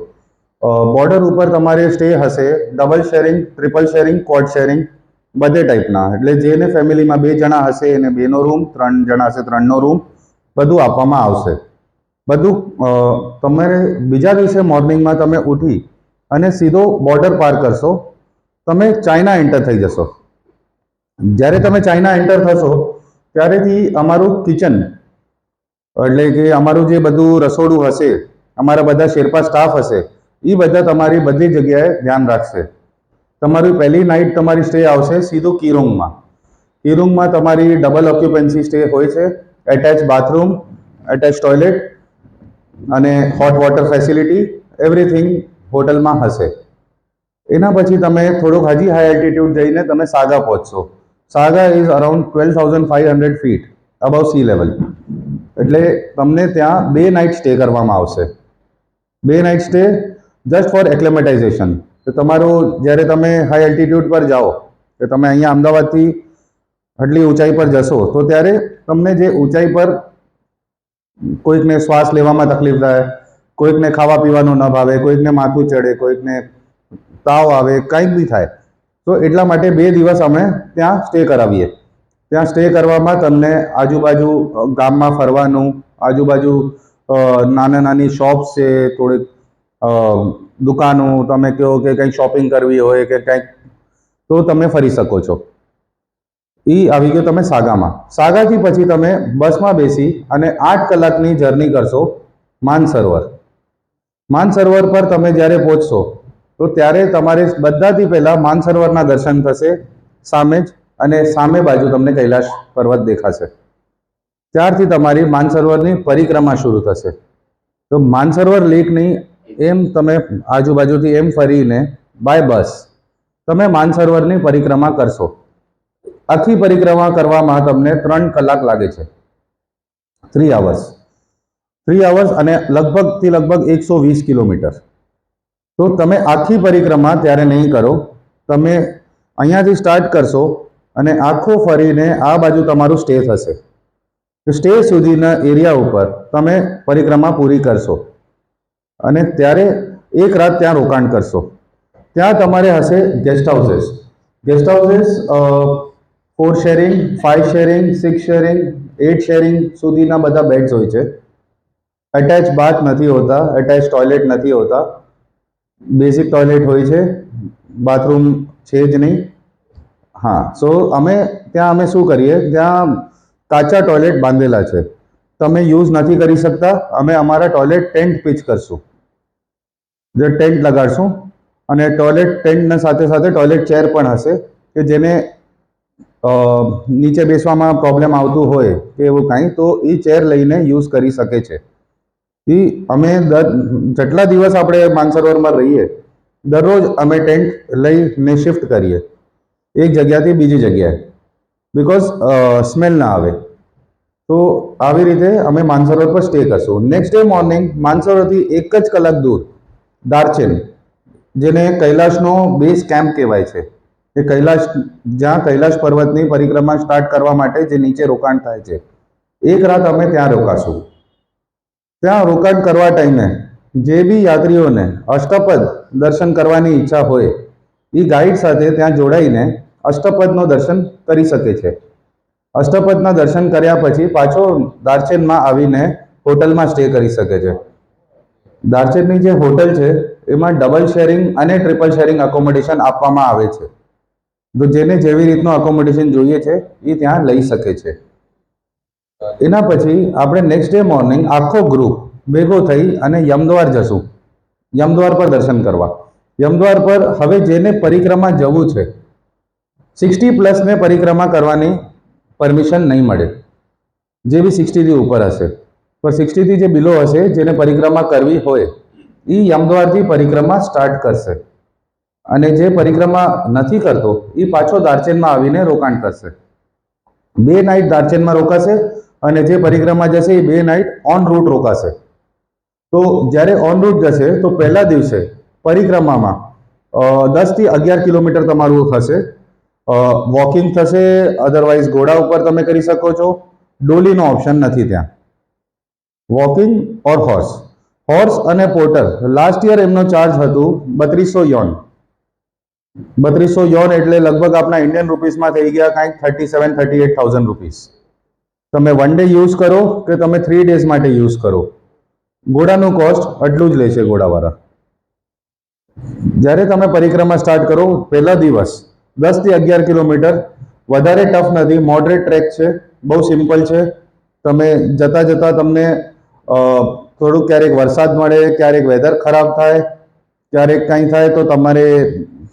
બોર્ડર ઉપર તમારે સ્ટે હશે, double sharing, triple sharing, Quad sharing, બધે ટાઈપના. એટલે જેને ફેમિલીમાં 2 જણા હશે એને 2નો રૂમ, 3 જણા હશે 3નો રૂમ, બધું આપવામાં આવશે. બધું તમારે બીજા દિવસે મોર્નિંગમાં તમે ઉઠી અને સીધો બોર્ડર પાર કરશો, તમે ચાઇના એન્ટર થઈ જશો. જ્યારે તમે ચાઇના એન્ટર થશો ત્યારેથી અમારું કિચન, એટલે કે અમારું જે બધું રસોડું હશે, અમારા બધા શેરપા સ્ટાફ હશે, એ બધા તમારી બધી જગ્યાએ ધ્યાન રાખશે. તમારી પહેલી નાઇટ તમારી સ્ટે આવશે સીધું કિરોંગમાં. કિરોંગમાં તમારી ડબલ ઓક્યુપન્સી સ્ટે હોય છે, એટેચ બાથરૂમ, એટેચ ટોયલેટ અને હોટ વોટર ફેસિલિટી, એવરીથિંગ હોટલમાં હશે. એના પછી તમે થોડુંક હજી હાઈ એલ્ટિટ્યુડ જઈને તમે સાગા પહોંચશો. Saga is around 12,500 feet above sea level. એટલે તમને ત્યાં 2 નાઇટ સ્ટે કરવામાં આવશે. 2 night stay just for acclimatisation. તો તમારું જ્યારે તમે હાઈ એલ્ટિટ્યુડ પર જાઓ, કે તમે અહીંયા અમદાવાદથી આટલી ઊંચાઈ પર જશો, તો ત્યારે તમને જે ઊંચાઈ પર કોઈકને શ્વાસ લેવામાં તકલીફ થાય, કોઈકને ખાવા પીવાનું ન ભાવે, કોઈકને માથું ચડે, કોઈકને તાવ આવે, કંઈક બી થાય, તો એટલા માટે 2 દિવસ અમે ત્યાં સ્ટે કરાવીએ. ત્યાં સ્ટે કરવામાં તમને આજુબાજુ ગામમાં ફરવાનું, આજુબાજુ નાની શોપ્સ છે, થોડીક દુકાનો, તમે કહો કે કંઈક શોપિંગ કરવી હોય કે કંઈક, તો તમે ફરી શકો છો. એ આવી ગયો તમે સાગામાં. સાગાથી પછી તમે બસમાં બેસી અને 8 કલાકની જર્ની કરશો માનસરોવર. માનસરોવર પર તમે જ્યારે પહોંચશો તો ત્યારે તમારે બધાથી પહેલાં માનસરોવરના દર્શન થશે સામે જ, અને સામે બાજુ તમને કૈલાશ પર્વત દેખાશે. ત્યારથી તમારી માનસરોવરની પરિક્રમા શરૂ થશે. તો માનસરોવર લેકની એમ તમે આજુબાજુથી એમ ફરીને બાય બસ તમે માનસરોવરની પરિક્રમા કરશો. આખી પરિક્રમા કરવામાં તમને 3 કલાક લાગે છે, 3 hours. 3 hours અને લગભગથી લગભગ 120 કિલોમીટર. તો તમે આખી પરિક્રમા ત્યારે નહીં કરો, તમે અહીંયાથી સ્ટાર્ટ કરશો અને આખું ફરીને આ બાજુ તમારું સ્ટે થશે. સ્ટે સુધીના એરિયા ઉપર તમે પરિક્રમા પૂરી કરશો અને ત્યારે 1 રાત ત્યાં રોકાણ કરશો. ત્યાં તમારે હશે guest houses. Guest houses 4 sharing, 5 sharing, 6 sharing, 8 sharing સુધીના બધા બેડ્સ હોય છે. એટેચ બાથ નથી હોતા, એટેચ ટોયલેટ નથી હોતા, બેઝિક ટોયલેટ હોય છે, બાથરૂમ છે જ નહીં. હા, સો ત્યાં અમે શું કરીએ, ત્યાં કાચા ટોયલેટ બાંધેલા છે, તમે યુઝ નથી કરી શકતા. અમે અમારા ટોયલેટ ટેન્ટ પિચ કરશું, જે ટેન્ટ લગાડશું, અને ટોયલેટ ટેન્ટના સાથે સાથે ટોયલેટ ચેર પણ હશે, કે જેને નીચે બેસવામાં પ્રોબ્લેમ આવતું હોય કે એવું કાંઈ, તો એ ચેર લઈને યુઝ કરી શકે છે. એ અમે જેટલા દિવસ આપણે માનસરોવરમાં રહીએ, દરરોજ અમે ટેન્ટ લઈને શિફ્ટ કરીએ એક જગ્યાથી બીજી જગ્યાએ, બિકોઝ સ્મેલ ના આવે. તો આવી રીતે અમે માનસરોવર પર સ્ટે કરશું. નેક્સ્ટ ડે મોર્નિંગ માનસરોવરથી 1 જ કલાક દૂર દાર્ચેન, જેને કૈલાશનો બેઝ કેમ્પ કહેવાય છે, એ જ્યાં કૈલાશ પર્વતની પરિક્રમા સ્ટાર્ટ કરવા માટે જે નીચે રોકાણ થાય છે, 1 રાત અમે ત્યાં રોકાશું. ત્યાં રોકાણ કરવા ટાઈમે જે બી યાત્રીઓને અષ્ટપદ દર્શન કરવાની ઈચ્છા હોય, એ ગાઈડ સાથે ત્યાં જોડાઈને અષ્ટપદનો દર્શન કરી શકે છે. અષ્ટપદના દર્શન કર્યા પછી પાછો દાર્ચેનમાં આવીને હોટલમાં સ્ટે કરી શકે છે. દાર્ચેનની જે હોટલ છે એમાં ડબલ શેરિંગ અને ટ્રિપલ શેરિંગ અકોમોડેશન આપવામાં આવે છે. તો જેને જેવી રીતનું અકોમોડેશન જોઈએ છે એ ત્યાં લઈ શકે છે. એના પછી આપણે નેક્સ્ટ ડે મોર્નિંગ આખો ગ્રુપ ભેગો થઈ અને યમદ્વાર જશું, યમદ્વાર પર દર્શન કરવા. યમદ્વાર પર હવે જેને પરિક્રમા જવું છે, 60+ ને પરિક્રમા કરવાની પરમિશન નહીં મળે. જે બી 60 થી ઉપર હશે, પણ 60 થી જે બિલો હશે, જેને પરિક્રમા કરવી હોય, એ યમદ્વારથી પરિક્રમા સ્ટાર્ટ કરશે. અને જે પરિક્રમા નથી કરતો એ પાછો દાર્ચેનમાં આવીને રોકાણ કરશે. 2 નાઇટ દાર્ચેનમાં રોકાશે અને જે પરિક્રમા જશે એ 2 નાઇટ ઓન રૂટ રોકાશે. તો જ્યારે ઓન રૂટ જશે તો પહેલા દિવસે પરિક્રમામાં 10 થી 11 કિલોમીટર તમારું થશે. વોકિંગ થશે, અધરવાઇઝ ઘોડા ઉપર તમે કરી શકો છો. ડોલીનો ઓપ્શન નથી ત્યાં, વોકિંગ ઓર હોર્સ. હોર્સ અને પોર્ટર લાસ્ટ યર એમનો ચાર્જ હતું 3200 યોન. 3200 યોન એટલે લગભગ આપણા ઇન્ડિયન રૂપીસમાં થઈ ગયા કાંઈક 37-38,000 રૂપીસ. તમે વન ડે યુઝ કરો કે તમે 3 ડેઝ માટે યુઝ કરો, ઘોડાનું કોસ્ટ આટલું જ લેશે ઘોડાવાળા. જ્યારે તમે પરિક્રમા સ્ટાર્ટ કરો પહેલા દિવસ 10 થી 11 કિલોમીટર વધારે ટફ નથી, મોડરેટ ટ્રેક છે, બહુ સિમ્પલ છે. તમે જતા જતા તમને થોડુંક ક્યારેક વરસાદ મળે, ક્યારેક વેધર ખરાબ થાય, ક્યારેક કંઈ થાય તો તમારે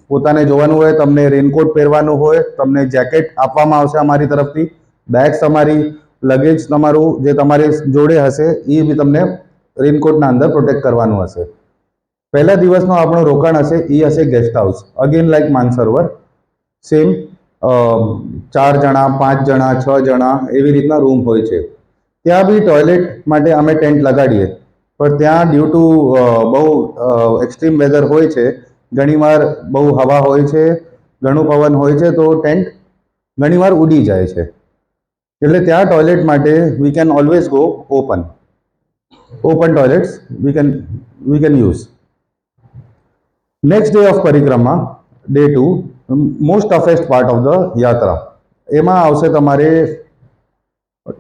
પોતાને જોવાનું હોય, તમને રેનકોટ પહેરવાનું હોય, તમને જેકેટ આપવામાં આવશે અમારી તરફથી, બેગ્સ તમારી, લગેજ તમારું જે તમારી જોડે હશે એ બી તમને રેનકોટના અંદર પ્રોટેક્ટ કરવાનું હશે. પહેલા દિવસનો આપણું રોકાણ હશે એ હશે guest house, again like Mansarovar same. 4 જણા, 5 જણા, 6 જણા એવી રીતના રૂમ હોય છે. ત્યાં બી ટોયલેટ માટે અમે ટેન્ટ લગાડીએ, પણ ત્યાં ડ્યુ ટુ બહુ એક્સ્ટ્રીમ વેધર હોય છે, ઘણીવાર બહુ હવા હોય છે, ઘણું પવન હોય છે, તો ટેન્ટ ઘણીવાર ઉડી જાય છે. એટલે ત્યાં ટોયલેટ માટે we can always go open toilets we can use. Next day of parikrama, day 2, most toughest part of the yatra. એમાં આવશે તમારે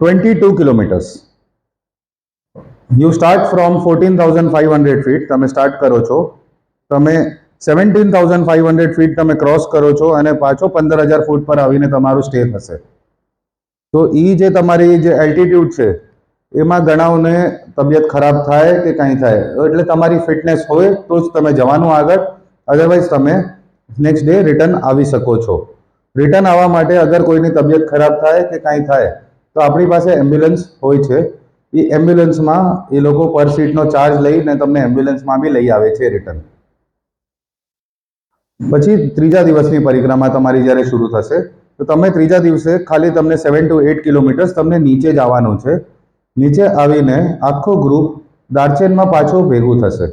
22 kilometres. You start from 14,500 feet, તમે સ્ટાર્ટ કરો છો, તમે 17,500 ફીટ તમે ક્રોસ કરો છો અને પાછો 15,000 ફૂટ પર આવીને તમારું સ્ટે થશે. તો એ જે તમારી જે એલ્ટિટ્યુડ છે એમાં ઘણાઓને તબિયત ખરાબ થાય કે કંઈ થાય, એટલે તમારી ફિટનેસ હોય તો જ તમે જવાનું આગળ, અધરવાઇઝ તમે નેક્સ્ટ ડે રિટર્ન આવી શકો છો. રિટર્ન આવવા માટે અગર કોઈની તબિયત ખરાબ થાય કે કાંઈ થાય તો આપણી પાસે એમ્બ્યુલન્સ હોય છે. એ એમ્બ્યુલન્સમાં એ લોકો પર સીટનો ચાર્જ લઈને તમને એમ્બ્યુલન્સમાં બી લઈ આવે છે રિટર્ન. પછી ત્રીજા દિવસની પરિક્રમા તમારી જ્યારે શરૂ થશે તો તમે ત્રીજા દિવસે ખાલી તમને 7 to 8 કિલોમીટર્સ તમને નીચે જવાનું છે. નીચે આવીને આખો ગ્રુપ દાર્ચેનમાં પાછો ભેગું થશે.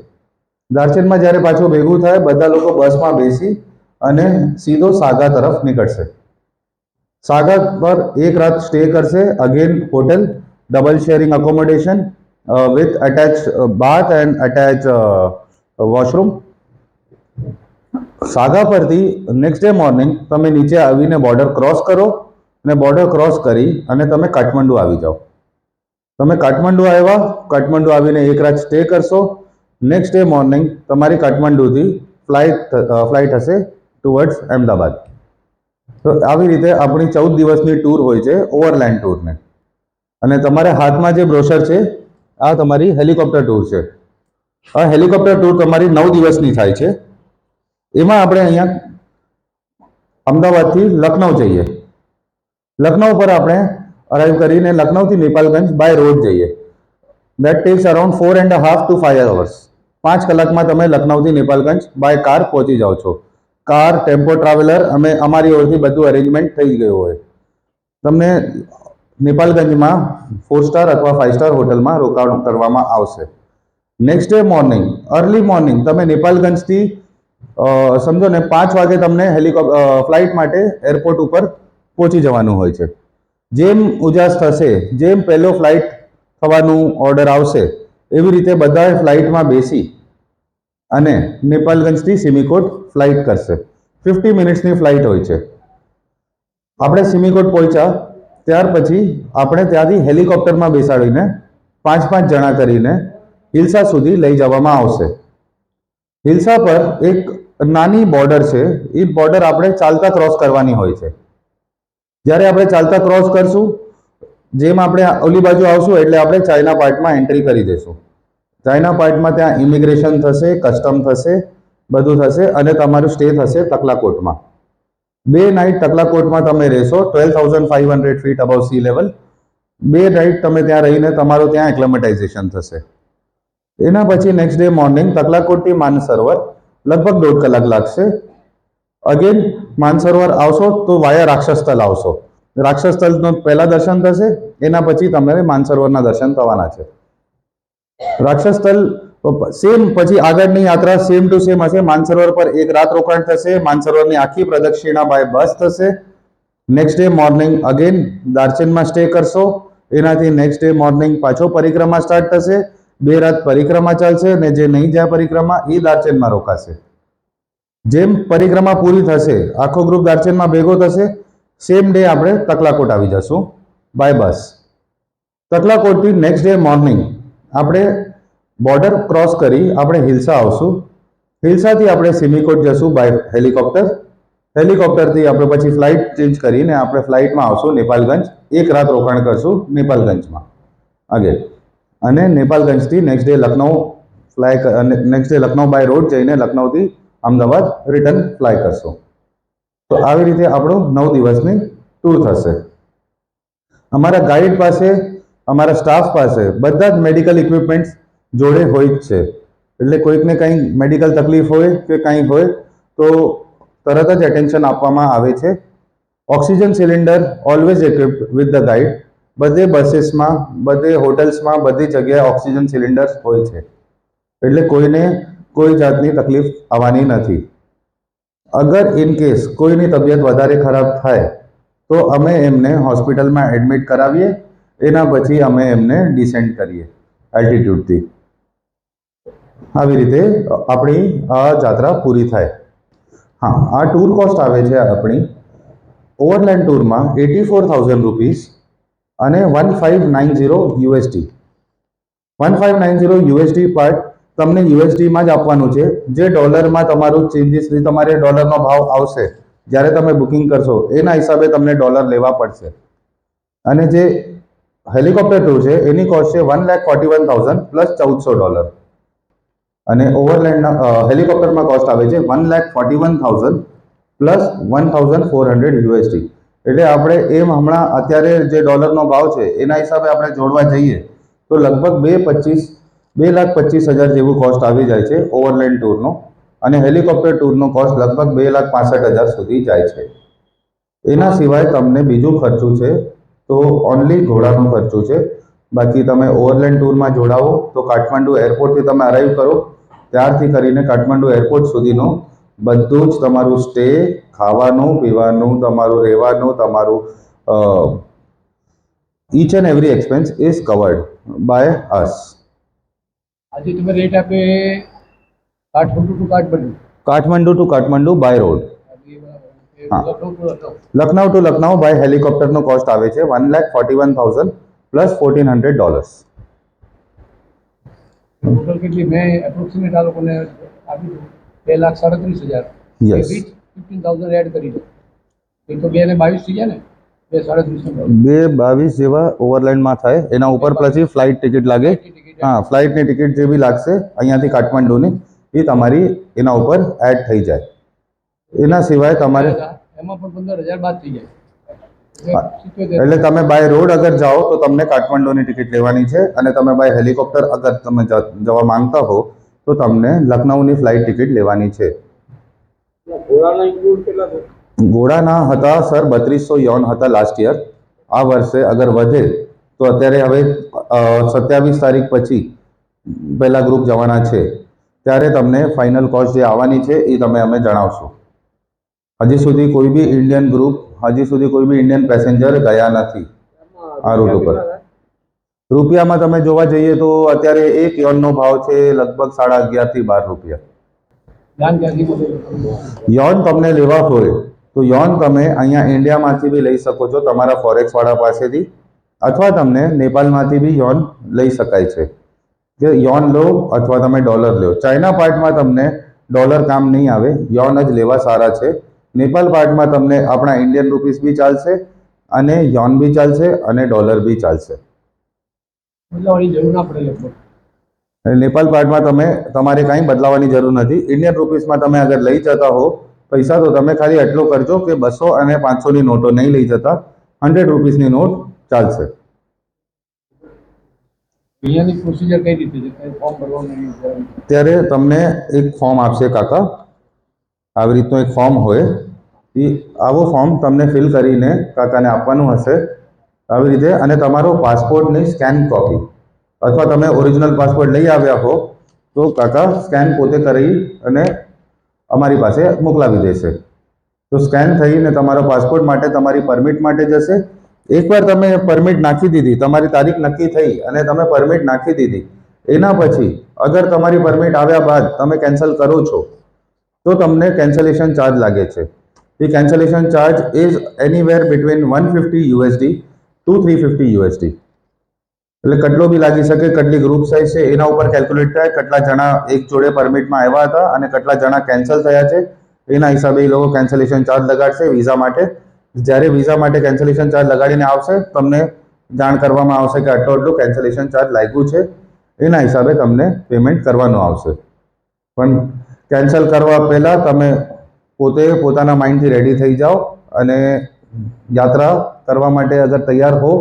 દાર્ચેનમાં જ્યારે પાછું ભેગું થાય બધા લોકો બસમાં બેસી અને સીધો સાગા તરફ નીકળશે. સાગર પર એક રાત સ્ટે કરશે, again hotel, double sharing accommodation with attach bath and attach washroom. Saga પરથી નેક્સ્ટ ડે મોર્નિંગ તમે નીચે આવીને બોર્ડર ક્રોસ કરો અને બોર્ડર ક્રોસ કરી અને તમે કાઠમંડુ આવી જાઓ. તમે કાઠમંડુ આવ્યા, કાઠમંડુ આવીને એક રાત સ્ટે કરશો. નેક્સ્ટ ડે મોર્નિંગ તમારી કાઠમંડુથી ફ્લાઇટ હશે ટુવર્ડ્સ અમદાવાદ. તો આવી રીતે આપણી 14 દિવસની ટૂર હોય છે, ઓવરલેન્ડ ટૂરને. અને તમારા હાથમાં જે બ્રોશર છે આ તમારી હેલિકોપ્ટર ટૂર છે. આ હેલિકોપ્ટર ટૂર તમારી 9 દિવસની થાય છે. એમાં આપણે અહીંયા અમદાવાદથી લખનઉ જઈએ. લખનઉ પર આપણે અરાઈવ કરીને લખનઉથી નેપાલગંજ બાય રોડ જઈએ. That tax around 4.5 to 5 hours. 5 કલાકમાં તમે લખનઉથી નેપાલગંજ બાય કાર પહોંચી જાઓ છો. કાર, ટેમ્પો ટ્રાવેલર, અમારી ઓરથી બધું અરેન્જમેન્ટ થઈ ગયું હોય. તમને નેપાલગંજમાં 4 સ્ટાર અથવા 5 સ્ટાર હોટલમાં રોકાણ કરવામાં આવશે. Next day morning, early morning તમે નેપાલગંજથી સમજો ને 5 વાગે તમને ફ્લાઇટ માટે એરપોર્ટ ઉપર પહોંચી જવાનું હોય છે. જેમ ઉજાસ થશે, જેમ પહેલો ફ્લાઇટ થવાનું ઓર્ડર આવશે એવી રીતે બધા ફ્લાઇટમાં બેસી અને નેપાલગંજથી સિમિકોટ ફ્લાઇટ કરશે. 50 મિનિટ્સની ફ્લાઇટ હોય છે. આપણે સિમિકોટ પહોંચ્યા ત્યાર પછી આપણે ત્યાંથી હેલિકોપ્ટરમાં બેસાડીને 5-5 જણા કરીને હિલ્સા સુધી લઈ જવામાં આવશે. હિલ્સા પર એક નાની બોર્ડર છે, એ બોર્ડર આપણે ચાલતા ક્રોસ કરવાની હોય છે. જ્યારે આપણે ચાલતા ક્રોસ કરશું, જેમ આપણે ઓલી બાજુ આવશું એટલે આપણે ચાઇના પાર્ટમાં એન્ટ્રી કરી દઈશું. ચાઇના પાર્ટમાં ત્યાં ઇમિગ્રેશન થશે, કસ્ટમ થશે, બધું થશે અને તમારું સ્ટે થશે તકલાકોટમાં. 2 નાઇટ તકલાકોટમાં તમે રહેશો, 12,500 feet above sea level. 2 night તમે ત્યાં રહીને તમારું ત્યાં એક્લેમેટાઇઝેશન થશે. એના પછી નેક્સ્ટ ડે મોર્નિંગ તકલાકોટથી માનસરોવર લગભગ 1.5 કલાક લાગશે. અગેન માનસરોવર આવશો તો વાયા રાક્ષસતલ આવશો. રાક્ષસતલનું પહેલા દર્શન થશે, એના પછી તમારે માનસરોવરના દર્શન થવાના છે. રાક્ષસતલ સેમ પછી આગળની યાત્રા સેમ ટુ સેમ હશે. માનસરોવર પર એક રાત રોકાણ થશે. માનસરોવરની આખી પ્રદક્ષિણા બાય બસ થશે. નેક્સ્ટ ડે મોર્નિંગ અગેન દાર્ચેનમાં સ્ટે કરશો. એનાથી નેક્સ્ટ ડે મોર્નિંગ પાછો પરિક્રમા સ્ટાર્ટ થશે. 2 રાત પરિક્રમા ચાલશે અને જે નહીં જાય પરિક્રમા એ દાર્ચેનમાં રોકાશે. જેમ પરિક્રમા પૂરી થશે, આખો ગ્રુપ દાર્ચેનમાં ભેગો થશે, સેમ ડે આપણે તકલાકોટ આવી જશું બાય બસ. તકલાકોટથી નેક્સ્ટ ડે મોર્નિંગ આપણે બોર્ડર ક્રોસ કરી આપણે હિલસા આવશું. હિલસાથી આપણે સિમિકોટ જશું બાય હેલિકોપ્ટર. હેલિકોપ્ટરથી આપણે પછી ફ્લાઇટ ચેન્જ કરીને આપણે ફ્લાઇટમાં આવશું નેપાલગંજ. 1 રાત રોકાણ કરશું નેપાલગંજમાં આગળ, અને નેપાલગંજથી next day Lucknow next day Lucknow by road જઈને લખનઉથી અમદાવાદ રિટર્ન ફ્લાય કરશું. તો આવી રીતે આપણું 9 દિવસની ટૂર થશે. અમારા ગાઈડ પાસે, અમારા સ્ટાફ પાસે બધા જ મેડિકલ ઇક્વિપમેન્ટ્સ જોડે હોય જ છે. એટલે કોઈકને કંઈ મેડિકલ તકલીફ હોય કે કંઈ હોય તો તરત જ એટેન્શન આપવામાં આવે છે. Oxygen cylinder always equipped with the guide. બધે બસીસમાં, બધે હોટલ્સમાં, બધી જગ્યાએ ઓક્સિજન સિલિન્ડર્સ હોય છે. એટલે કોઈને કોઈ જાતની તકલીફ આવવાની નથી. અગર ઇન કેસ કોઈની તબિયત વધારે ખરાબ થાય તો અમે એમને હોસ્પિટલમાં એડમિટ કરાવીએ, એના પછી અમે એમને ડિસેન્ડ કરીએ એલ્ટિટ્યૂડથી. આવી રીતે આપણી આ જાત્રા પૂરી થાય. હા, આ ટૂર કોસ્ટ આવે છે આપણી ઓવરલેન્ડ ટૂરમાં 84,000 રૂપીસ અને 1590 USD. 1590 USD પાર્ટ તમને યુએસડીમાં જ આપવાનું છે. જે ડોલરમાં તમારું ચેન્જીસ, તમારે ડોલરનો ભાવ આવશે જ્યારે તમે બુકિંગ કરશો એના હિસાબે તમને ડોલર લેવા પડશે. અને જે હેલિકોપ્ટર ટૂર છે એની કોસ્ટ છે 1,41,000 પ્લસ $1,400. અને ઓવરલેન્ડ હેલિકોપ્ટરમાં કોસ્ટ આવે છે 1,41,000 પ્લસ 1,400 USD. એટલે આપણે એમ હમણાં અત્યારે જે ડોલરનો ભાવ છે એના હિસાબે આપણે જોડવા જઈએ તો લગભગ 2,25,000 જેવું કોસ્ટ આવી જાય છે ઓવરલેન્ડ ટૂરનો. અને હેલિકોપ્ટર ટૂરનો કોસ્ટ લગભગ 2,65,000 સુધી જાય છે. એના સિવાય તમને બીજું ખર્ચું છે તો ઓનલી ઘોડાનો ખર્ચું છે. બાકી તમે ઓવરલેન્ડ ટૂરમાં જોડાવો તો કાઠમંડુ એરપોર્ટથી તમે અરાઈવ કરો ત્યારથી કરીને કાઠમંડુ એરપોર્ટ સુધીનું બધું જ તમારું સ્ટે, ખાવાનું, પીવાનું, તમારું રહેવાનું, તમારું each and every expense is covered by us. આજે તમે રેટ આપે Kathmandu to Kathmandu, Kathmandu to Kathmandu by road. हाँ. લખનઉ ટુ લખનઉ બાય હેલિકોપ્ટરનો કોસ્ટ આવે છે 1,41,000 પ્લસ $1,400. ટોટલ કેટલી મેં એપ્રોક્સિમેટ આ લોકોને આપી દઉં 2,37,000. Yes. 15,000 એડ કરી દો એ તો 2,22 થઈ ગયા ને, 2,37,000. 2,22 જેવા ઓવરલેન્ડમાં થાય. એના ઉપર પછી ફ્લાઇટ ટિકિટ લાગે. હા, ફ્લાઇટની ટિકિટ જે બી લાગશે અહીંયાથી કાઠમંડુની એ તમારી એના ઉપર એડ થઈ જાય. એના સિવાય તમારે એમાં પણ 15,000 બાદ થઈ જાય. એટલે તમે બાય રોડ અગર જાઓ તો તમને કાઠમંડુની ટિકિટ લેવાની છે, અને તમે બાય હેલિકોપ્ટર અગર તમે જવા માંગતા હો તો તમને લખનઉની ફ્લાઇટ ટિકિટ લેવાની છે. ઘોડાના હતા સર 3,200 યોન હતા લાસ્ટ યર. આ વર્ષે અગર વધે તો અત્યારે હવે 27 તારીખ પછી પહેલા ગ્રુપ જવાના છે ત્યારે તમને ફાઇનલ કોસ્ટ જે આવવાની છે એ અમે જણાવશું. હજી સુધી કોઈ બી ઇન્ડિયન ગ્રુપ, હજી સુધી કોઈ બી ઇન્ડિયન પેસેન્જર ગયા નથી આ રૂટ ઉપર. રૂપિયામાં તમે જોવા જઈએ તો અત્યારે 1 યોનનો ભાવ છે લગભગ 11.5 થી 12 રૂપિયા. યોન તમને લેવા હોય તો યોન તમે અહીંયા ઇન્ડિયામાંથી બી લઈ શકો છો તમારા ફોરેક્સ વાળા પાસેથી, અથવા તમને નેપાલમાંથી બી યોન લઈ શકાય છે. કે યોન લો અથવા તમે ડોલર લો. ચાઇના પાર્ટમાં તમને ડોલર કામ નહીં આવે, યોન જ લેવા સારા છે. નેપાલ પાર્ટમાં તમને આપણા ઇન્ડિયન રૂપીસ બી ચાલશે, અને યોન બી ચાલશે, અને ડોલર બી ચાલશે. નેપાલ પાર્ટમાં તમારે કાંઈ બદલાવાની જરૂર નથી. ઇન્ડિયન રૂપીસમાં તમે અગર લઈ જતા હો પૈસા તો તમે ખાલી એટલો કરજો કે 200 અને 500ની નોટો નહીં લઈ જતા, 100 રૂપીસની નોટ ચાલશે. અહીંયાની પ્રોસિજર કઈ રીતે છે? ફોર્મ ભરવાનું? ત્યારે તમને એક ફોર્મ આપશે કાકા, આવી રીતનું એક ફોર્મ હોય. એ આવો ફોર્મ તમને ફિલ કરીને કાકાને આપવાનું હશે આવી રીતે. અને તમારો પાસપોર્ટની સ્કેન કોપી, અથવા તમે ઓરિજિનલ પાસપોર્ટ લઈ આવ્યા હો તો કાકા સ્કેન પોતે કરી અને અમારી પાસે મોકલાવી દેશે. તો સ્કેન થઈને તમારો પાસપોર્ટ માટે, તમારી પરમિટ માટે જશે. એકવાર તમે પરમિટ નાખી દીધી, તમારી તારીખ નક્કી થઈ અને તમે પરમિટ નાખી દીધી, એના પછી અગર તમારી પરમિટ આવ્યા બાદ તમે કેન્સલ કરો છો તો તમને કેન્સલેશન ચાર્જ લાગે છે. એ cancellation charge is anywhere between 150 USD to 350 USD. એટલે કેટલો બી લાગી શકે, કેટલી ગ્રુપ સાઇઝ છે એના ઉપર કેલ્ક્યુલેટ થાય, કેટલા જણા એક જોડે પરમિટમાં આવ્યા હતા અને કેટલા જણા કેન્સલ થયા છે એના હિસાબે એ લોકો કેન્સલેશન ચાર્જ લગાડશે વિઝા માટે. જ્યારે વિઝા માટે કેન્સલેશન ચાર્જ લગાડીને આવશે તમને જાણ કરવામાં આવશે કે આટલું આટલું કેન્સલેશન ચાર્જ લાગ્યું છે, એના હિસાબે તમને પેમેન્ટ કરવાનું આવશે. પણ કેન્સલ કરવા પહેલાં તમે પોતે પોતાના માઇન્ડથી રેડી થઈ જાઓ અને યાત્રા કરવા માટે અગર તૈયાર હો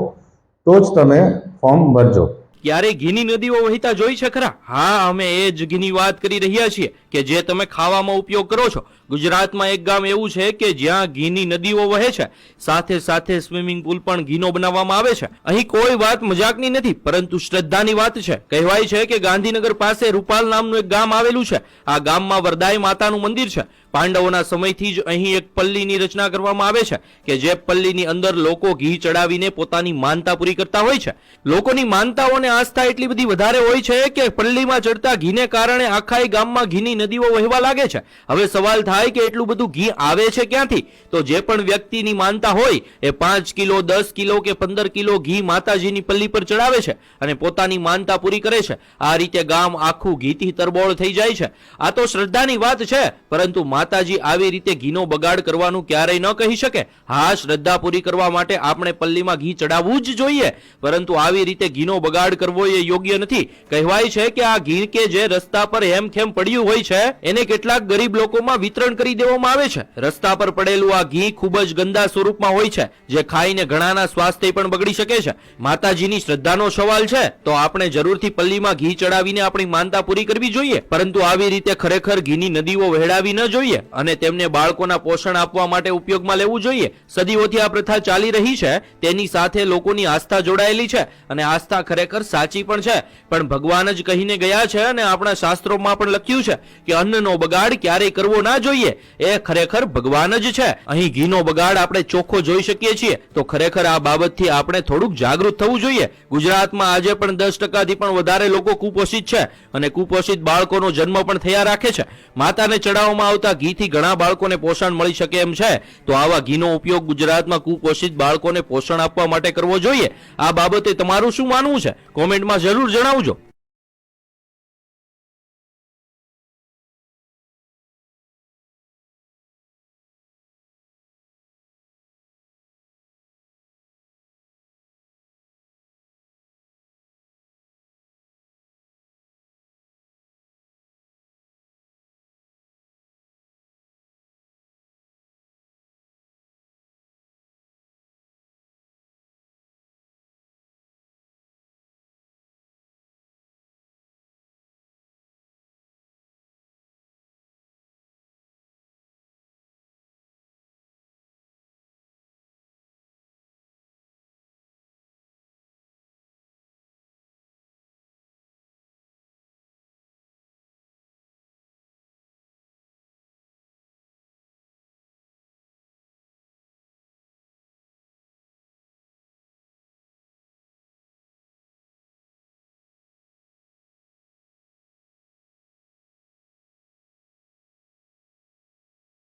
તો જ તમે ફોર્મ ભરજો. ક્યારે ઘીની નદીઓ વહેતા જોઈ છે ખરા? હા, અમે એ જ ઘીની વાત કરી રહ્યા છીએ કે જે તમે ખાવામાં ઉપયોગ કરો છો. ગુજરાતમાં એક ગામ એવું છે કે જ્યાં ઘીની નદીઓ વહે છે, સાથે સાથે સ્વિમિંગ પુલ પણ ઘીનો બનાવવામાં આવે છે. અહીં કોઈ વાત મજાકની નથી, પરંતુ શ્રદ્ધાની વાત છે. કહેવાય છે કે ગાંધીનગર પાસે રૂપાલ નામનું એક ગામ આવેલું છે. આ ગામમાં વરદાઈ માતાનું મંદિર છે. પાંડવોના સમયથી જ અહીં એક પલ્લીની રચના કરવામાં આવે છે કે જે પલ્લીની અંદર લોકો ઘી ચડાવીને પોતાની માનતા પૂરી કરતા હોય છે. લોકોની માનતાઓને આસ્થા એટલી બધી વધારે હોય છે કે પલ્લીમાં ચડતા ઘીને કારણે આખા ગામમાં ઘીની નદીઓ વહેવા લાગે છે. હવે સવાલ થાય કે એટલું બધું ઘી આવે છે ક્યાંથી? તો જે પણ વ્યક્તિની માનતા હોય એ 5 કિલો, 10 કિલો કે 15 કિલો ઘી માતાજીની પલ્લી પર ચડાવે છે અને પોતાની માનતા પૂરી કરે છે. આ રીતે ગામ આખું ઘીથી તરબોળ થઈ જાય છે. આ તો શ્રદ્ધાની વાત છે, પરંતુ માતાજી આવી રીતે ઘીનો બગાડ કરવાનું ક્યારેય ન કહી શકે. હા, શ્રદ્ધા પૂરી કરવા માટે આપણે પલ્લીમાં ઘી ચડાવવું જ જોઈએ, પરંતુ આવી રીતે ઘીનો બગાડ કરવો એ યોગ્ય નથી. કહેવાય છે કે આ ઘી કે જે રસ્તા પર હેમખેમ પડ્યું હોય છે એને કેટલાક ગરીબ લોકોમાં વિતરણ કરી દેવામાં આવે છે. રસ્તા પર પડેલું આ ઘી ખૂબ જ ગંદા સ્વરૂપમાં હોય છે, જે ખાઈને ઘણાના સ્વાસ્થ્ય પણ બગડી શકે છે. માતાજીની શ્રદ્ધાનો સવાલ છે તો આપણે જરૂરથી પલ્લીમાં ઘી ચડાવીને આપણી માનતા પૂરી કરવી જોઈએ, પરંતુ આવી રીતે ખરેખર ઘીની નદીઓ વહેડાવી ન જોઈએ અને તેમને બાળકોના પોષણ આપવા માટે ઉપયોગમાં લેવું જોઈએ. સદીઓથી આ પ્રથા ચાલી રહી છે, તેની સાથે લોકોની આસ્થા જોડાયેલી છે અને આસ્થા ખરેખર સાચી પણ છે. પણ ભગવાન જ કહીને ગયા છે અને આપણા શાસ્ત્રોમાં પણ લખ્યું છે કે અન્નનો બગાડ ક્યારેય કરવો ના જોઈએ. એ ખરેખર ભગવાન જ છે. અહીં ઘીનો બગાડ આપણે ચોખ્ખો જોઈ શકીએ છીએ, તો ખરેખર આ બાબતથી આપણે થોડુંક જાગૃત થવું જોઈએ. ગુજરાતમાં આજે પણ 10%થી પણ વધારે લોકો કુપોષિત છે અને કુપોષિત બાળકોનો જન્મ પણ થયા રાખે છે. માતાને ચડાવવામાં આવતા ઘીથી ઘણા બાળકોને પોષણ મળી શકે એમ છે, તો આવા ઘીનો ઉપયોગ ગુજરાતમાં કુપોષિત બાળકોને પોષણ આપવા માટે કરવો જોઈએ. આ બાબતે તમારું શું માનવું છે? કોમેન્ટમાં જરૂર જણાવજો.